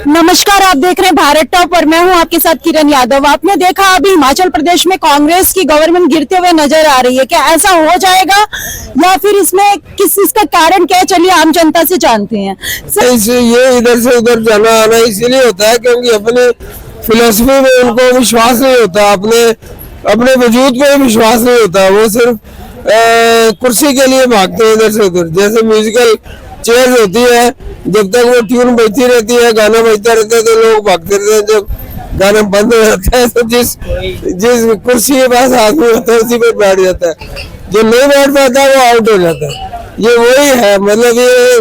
नमस्कार, आप देख रहे हैं भारत टॉप और मैं हूं आपके साथ किरण यादव। आपने देखा अभी हिमाचल प्रदेश में कांग्रेस की गवर्नमेंट गिरते हुए नजर आ रही है। क्या ऐसा हो जाएगा या फिर इसमें किस इसका कारण क्या है? चलिए आम जनता से जानते हैं। ये इधर से उधर जाना आना इसीलिए होता है क्योंकि अपने फिलोसफी में उनको विश्वास नहीं होता, अपने वजूद पे विश्वास नहीं होता। वो सिर्फ कुर्सी के लिए भागते हैं इधर से उधर। जैसे म्यूजिकल चेयर होती है, जब तक वो ट्यून बजती रहती है, गाना बजता रहता है तो लोग भागते रहते हैं। जब गाना बंद हो जाता है तो जिस कुर्सी के पास आदमी होता है उसी पर बैठ जाता है। जो नहीं बैठ पाता है वो आउट हो जाता है। ये वही है, मतलब ये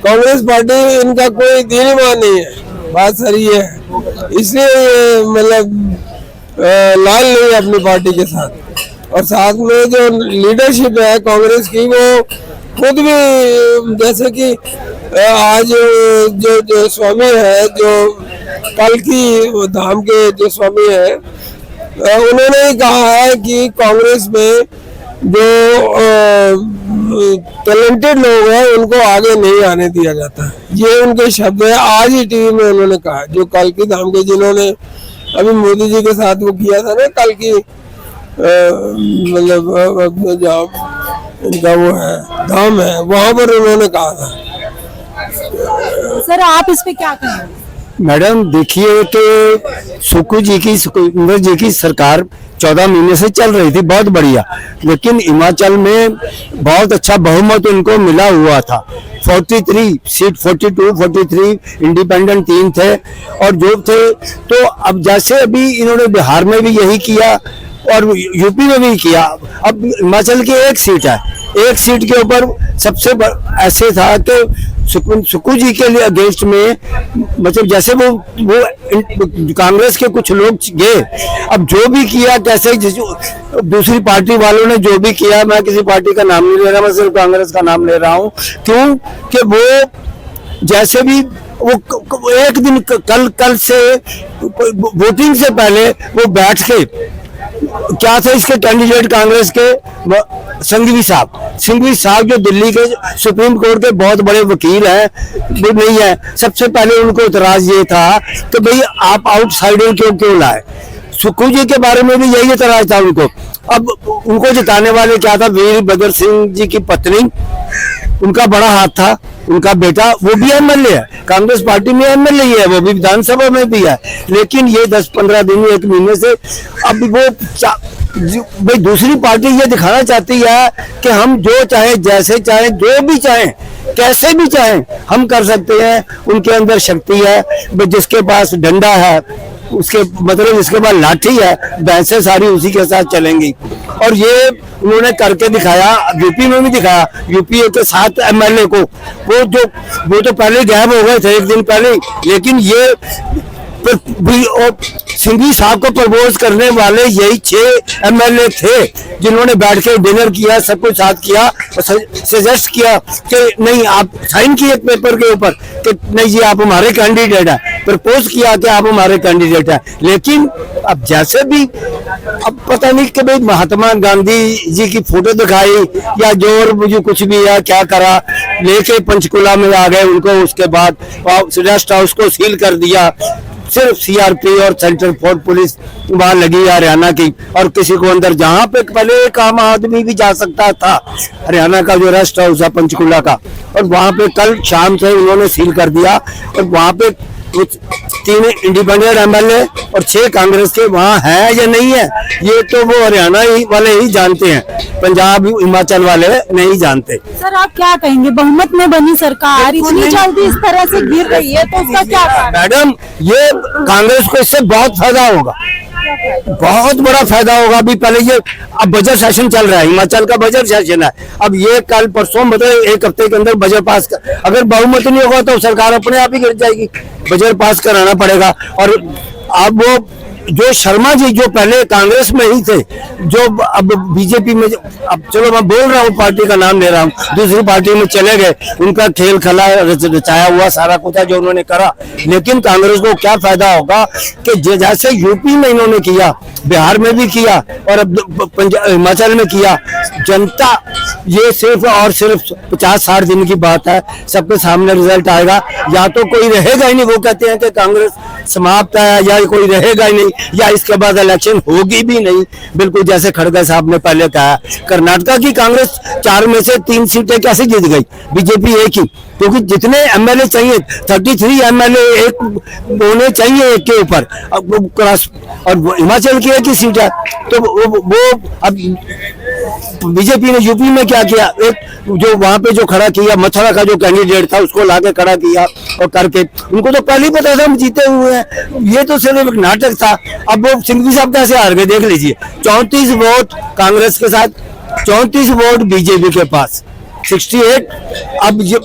कांग्रेस पार्टी इनका कोई दीन ईमान नहीं है, बात सारी है। इसलिए ये मतलब लाल नहीं है अपनी पार्टी के साथ। और साथ में जो लीडरशिप है कांग्रेस की वो खुद भी, जैसे कि आज जो स्वामी है, जो कल की धाम के जो स्वामी है, उन्होंने कहा है कि कांग्रेस में जो टैलेंटेड लोग हैं उनको आगे नहीं आने दिया जाता। ये उनके शब्द है, आज ही टीवी में उन्होंने कहा। जो कल की धाम के, जिन्होंने अभी मोदी जी के साथ वो किया था ना, कल की मतलब जहाँ इनका वो है धाम है, वहां पर उन्होंने कहा था। सर आप इस पे क्या कहेंगे? मैडम देखिए कि सुखबीर जी की सरकार 14 महीने से चल रही थी, बहुत बढ़िया। लेकिन हिमाचल में बहुत अच्छा बहुमत उनको मिला हुआ था। 43 सीट, 42, 43 इंडिपेंडेंट 3 थे और जो थे। तो अब जैसे अभी इन्होंने बिहार में भी यही किया और यूपी में भी किया। अब हिमाचल की एक सीट है, एक सीट के ऊपर सबसे ऐसे था कि सुक्खू जी के लिए अगेंस्ट में, मतलब जैसे वो कांग्रेस के कुछ लोग गए। अब जो भी किया, कैसे दूसरी पार्टी वालों ने जो भी किया, मैं किसी पार्टी का नाम नहीं ले रहा, मैं सिर्फ कांग्रेस का नाम ले रहा हूँ। क्यों कि वो जैसे भी वो एक दिन कल से वोटिंग से पहले वो बैठ के क्या थे इसके कैंडिडेट कांग्रेस के सिंघवी साहब जो दिल्ली के सुप्रीम कोर्ट के बहुत बड़े वकील हैं, वो नहीं है। सबसे पहले उनको इतराज ये था कि भाई आप आउटसाइडर क्यों लाए। सुक्खू जी के बारे में भी यही इतराज था उनको। अब उनको जिताने वाले क्या था, वीरभद्र सिंह जी की पत्नी, उनका बड़ा हाथ था, उनका बेटा वो भी एमएलए है, कांग्रेस पार्टी में एमएलए है, वो भी विधानसभा में भी है। लेकिन ये 10-15 दिन, 1 महीने से अब वो भाई दूसरी पार्टी ये दिखाना चाहती है कि हम जो चाहे, जैसे चाहे, जो भी चाहे, कैसे भी चाहे हम कर सकते हैं। उनके अंदर शक्ति है, जिसके पास डंडा है उसके मतलब जिसके पास लाठी है, भैंसें सारी उसी के साथ चलेंगी। और ये उन्होंने करके दिखाया, यूपी में भी दिखाया। यूपी के 7 एमएलए को वो तो पहले गायब हो गए थे 1 दिन पहले। लेकिन ये सिंघवी साहब को प्रपोज करने वाले यही 6 एमएलए थे जिन्होंने बैठ के डिनर किया, सब कुछ साथ किया और सजेस्ट किया कि नहीं, आप साइन किए पेपर के ऊपर कि नहीं जी आप हमारे कैंडिडेट हैं, प्रपोज किया कि आप हमारे कैंडिडेट हैं। लेकिन अब जैसे भी, अब पता नहीं कि भाई महात्मा गांधी जी की फोटो दिखाई या जो और मुझे कुछ भी है, क्या करा, लेके पंचकुला में आ गए उनको। उसके बाद रेस्ट हाउस को सील कर दिया। सिर्फ सीआरपी और सेंट्रल फोर्स पुलिस वहां लगी हरियाणा की, और किसी को अंदर, जहां पे पहले एक आम आदमी भी जा सकता था, हरियाणा का जो रेस्ट हाउस है पंचकुला का, और वहां पे कल शाम से उन्होंने सील कर दिया। और वहां पे 3 इंडिपेंडेंट एमएलए और 6 कांग्रेस के वहां है या नहीं है, ये तो वो हरियाणा वाले ही जानते हैं, पंजाब हिमाचल वाले नहीं जानते। सर आप क्या कहेंगे, बहुमत में बनी सरकार इतनी जल्दी इस तरह से गिर रही है तो उसका क्या कारण? मैडम ये कांग्रेस को इससे बहुत फायदा होगा, बहुत बड़ा फायदा होगा। अभी पहले ये, अब बजट सेशन चल रहा है, हिमाचल का बजट सेशन है। अब ये कल परसों मतलब 1 हफ्ते के अंदर बजट पास अगर बहुमत नहीं होगा तो सरकार अपने आप ही गिर जाएगी। बजट पास कराना पड़ेगा। और अब वो जो शर्मा जी जो पहले कांग्रेस में ही थे, जो अब बीजेपी में, अब चलो मैं बोल रहा हूँ पार्टी का नाम ले रहा हूँ, दूसरी पार्टी में चले गए, उनका खेल खला रचाया हुआ सारा कुछ है जो उन्होंने करा। लेकिन कांग्रेस को क्या फायदा होगा कि जैसे यूपी में इन्होंने किया, बिहार में भी किया और अब हिमाचल में किया। जनता ये सिर्फ और सिर्फ 50-60 दिन की बात है, सबके सामने रिजल्ट आएगा। या तो कोई रहेगा ही नहीं, वो कहते हैं कि कांग्रेस समाप्त है, या कोई रहेगा ही नहीं, या इसके बाद इलेक्शन होगी भी नहीं। बिल्कुल जैसे खड़गे साहब ने पहले कहा, कर्नाटका की कांग्रेस 4 में से 3 सीटें कैसे जीत गई, बीजेपी एक ही, क्योंकि जितने एमएलए चाहिए 33 एमएलए एक होने चाहिए एक के ऊपर, और हिमाचल की एक ही सीट है। तो वो अब बीजेपी ने यूपी में क्या किया, एक जो वहां पे जो खड़ा किया, मथुरा का जो कैंडिडेट था उसको लाके खड़ा किया, और करके उनको तो पहले ही पता था हम जीते हुए हैं, ये तो सिर्फ एक नाटक था। अब वो सिंघवी साहब कैसे हार गए देख लीजिए, 34 वोट कांग्रेस के साथ, 34 वोट बीजेपी के पास, 68। अब जो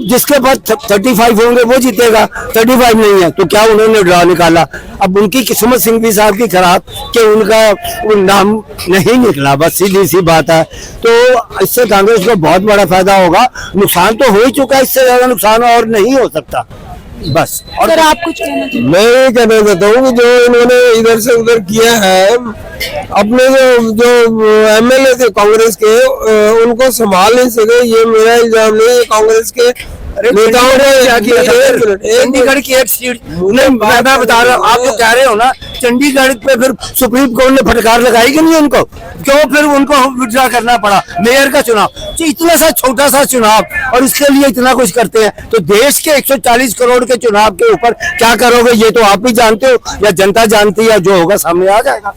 जिसके पास 35 होंगे वो जीतेगा, 35 नहीं है तो क्या उन्होंने ड्रा निकाला। अब उनकी किस्मत सिंघवी साहब की खराब कि उनका नाम नहीं निकला, बस सीधी सी बात है। तो इससे कांग्रेस को बहुत बड़ा फायदा होगा, नुकसान तो हो ही चुका है, इससे ज्यादा नुकसान और नहीं हो सकता बस। और सर आप कुछ कहना चाहिए? मैं ये कहना चाहता हूँ कि जो इन्होंने इधर से उधर किया है, अपने जो एमएलए थे कांग्रेस के, उनको संभाल नहीं सके, ये मेरा इल्जाम नहीं है। कांग्रेस के नेताओं ने क्या किया, चंडीगढ़ की एक सीट नहीं, मैं बता रहा हूँ, आप जो कह रहे हो ना, चंडीगढ़ पे फिर सुप्रीम कोर्ट ने फटकार लगाई कि नहीं उनको, क्यों फिर उनको विड्रॉ करना पड़ा मेयर का चुनाव, इतना सा छोटा सा चुनाव, और इसके लिए इतना कुछ करते हैं। तो देश के 140 करोड़ के चुनाव के ऊपर क्या करोगे, ये तो आप भी जानते हो या जनता जानती है, जो होगा सामने आ जाएगा।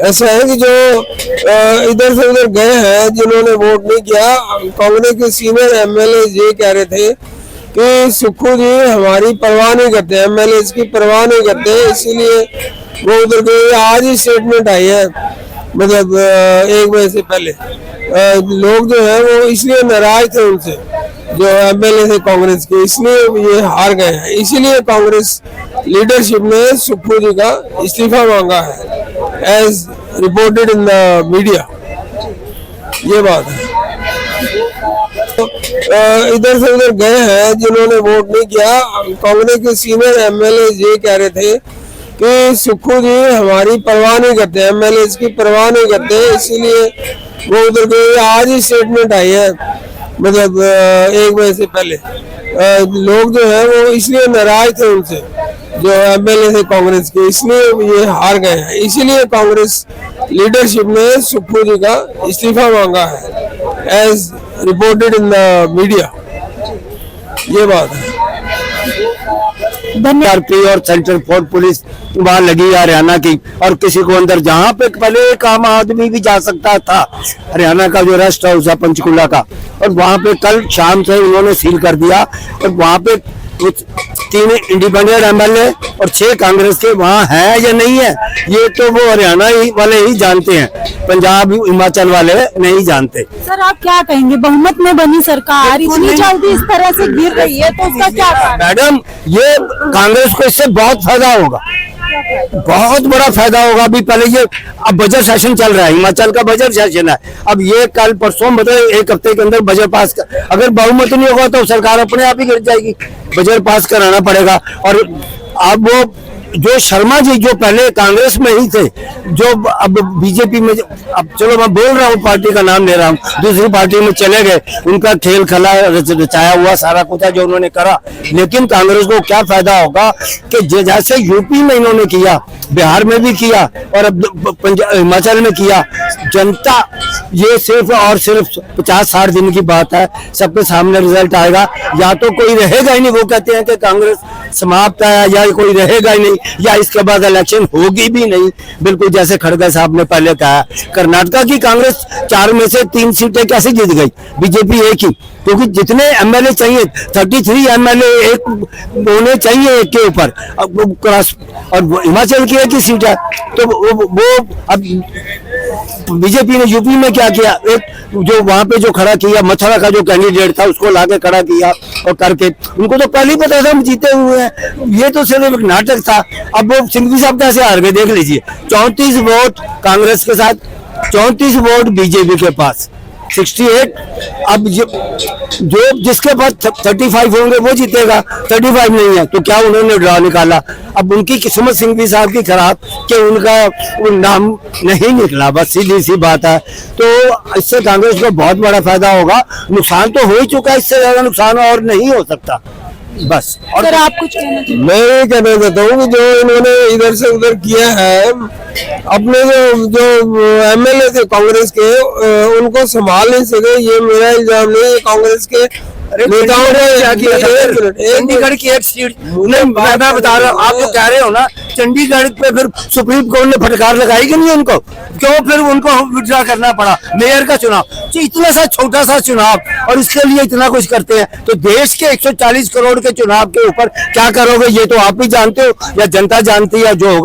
ऐसा है कि जो इधर से उधर गए हैं, जिन्होंने वोट नहीं किया, कांग्रेस के सीनियर एमएलए ये कह रहे थे कि सुक्खू जी हमारी परवाह नहीं करते, एमएलए की परवाह नहीं करते, इसीलिए वो उधर गए। आज ही स्टेटमेंट आई है, मतलब 1 बजे से पहले लोग जो है वो इसलिए नाराज थे उनसे, जो एमएलए थे कांग्रेस के, इसलिए ये हार गए हैं। इसीलिए कांग्रेस लीडरशिप ने सुक्खू जी का इस्तीफा मांगा है, as reported in the media, ये बात है। इधर से उधर गए हैं, जिन्होंने वोट नहीं किया, कांग्रेस के सीनियर एमएलए ये कह रहे थे कि सुक्खू जी हमारी परवाह नहीं करते, एमएलए की परवाह नहीं करते, इसीलिए वो उधर गए। आज ही स्टेटमेंट आई है, मतलब 1 बजे से पहले लोग जो है वो इसलिए नाराज थे उनसे, जो एमएलए थे कांग्रेस के, इसलिए ये हार गए हैं। इसीलिए कांग्रेस लीडरशिप ने सुक्खू जी का इस्तीफा मांगा है, as reported in the media, ये बात है। आरपी और सेंट्रल फोर्स पुलिस वहां लगी हरियाणा की, और किसी को अंदर, जहां पे पहले एक आम आदमी भी जा सकता था, हरियाणा का जो रेस्ट हाउस है पंचकुला का, और वहां पे कल शाम से उन्होंने सील कर दिया, और वहां पे 3 इंडिपेंडेंट एमएलए और 6 कांग्रेस के वहाँ है या नहीं है, ये तो वो हरियाणा वाले ही जानते हैं, पंजाब हिमाचल वाले नहीं जानते। सर आप क्या कहेंगे, बहुमत में बनी सरकार इतनी जल्दी इस तरह से गिर रही है, तो उसका क्या कारण? मैडम, ये कांग्रेस को इससे बहुत फायदा होगा, बहुत बड़ा फायदा होगा। अभी पहले ये, अब बजट सेशन चल रहा है, हिमाचल का बजट सेशन है, अब ये कल परसों मतलब 1 हफ्ते के अंदर बजट पास कर, अगर बहुमत नहीं होगा तो सरकार अपने आप ही गिर जाएगी, बजट पास कराना पड़ेगा। और अब वो जो शर्मा जी जो पहले कांग्रेस में ही थे, जो अब बीजेपी में, अब चलो मैं बोल रहा हूँ पार्टी का नाम ले रहा हूँ, दूसरी पार्टी में चले गए, उनका खेल खला रचाया हुआ सारा कुछ है जो उन्होंने करा। लेकिन कांग्रेस को क्या फायदा होगा कि जैसे यूपी में इन्होंने किया, बिहार में भी किया और अब हिमाचल में किया। जनता ये सिर्फ और सिर्फ 50-60 दिन की बात है, सबके सामने रिजल्ट आएगा। या तो कोई रहेगा ही नहीं, वो कहते हैं कि कांग्रेस समाप्त है, या कोई रहेगा ही नहीं, या इसके बाद इलेक्शन होगी भी नहीं। बिल्कुल जैसे खड़गे साहब ने पहले कहा, कर्नाटका की कांग्रेस 4 में से 3 सीटें कैसे जीत गई, बीजेपी एक ही, क्योंकि जितने एमएलए चाहिए 33 एमएलए एक होने चाहिए एक के ऊपर, और हिमाचल की एक ही सीट है। तो वो अब बीजेपी ने यूपी में क्या किया, एक जो वहां पे जो खड़ा किया मथुरा का जो कैंडिडेट था उसको लाके खड़ा किया और करके, उनको तो पहले ही पता था हम जीते हुए हैं, ये तो सिर्फ एक नाटक था। अब वो सिंघवी साहब कैसे हार गए देख लीजिए, 34 वोट कांग्रेस के साथ, 34 वोट बीजेपी के पास, 68। अब जो जिसके पास 35 होंगे वो जीतेगा, 35 नहीं है तो क्या उन्होंने ड्रा निकाला। अब उनकी किस्मत सिंघवी साहब की खराब कि उनका वो नाम नहीं निकला, बस सीधी सी बात है। तो इससे कांग्रेस को बहुत बड़ा फायदा होगा, नुकसान तो हो ही चुका है, इससे ज्यादा नुकसान और नहीं हो सकता बस। और सर आप कुछ कहना चाहिए? मैं ये कहना चाहता हूँ कि जो इन्होंने इधर से उधर किया है, अपने जो एमएलए थे कांग्रेस के उनको संभाल नहीं सके, ये मेरा इल्जाम नहीं है। कांग्रेस के नेताओं ने क्या किया था? चंडीगढ़ की एक सीट मैं बता रहा हूँ, आप जो कह रहे हो ना, चंडीगढ़ पे फिर सुप्रीम कोर्ट ने फटकार लगाई कि नहीं उनको, क्यों फिर उनको विड्रॉ करना पड़ा मेयर का चुनाव? तो इतना सा छोटा सा चुनाव और इसके लिए इतना कुछ करते हैं, तो देश के 140 करोड़ के चुनाव के ऊपर क्या करोगे ये तो आप भी जानते हो या जनता जानती है, जो होगा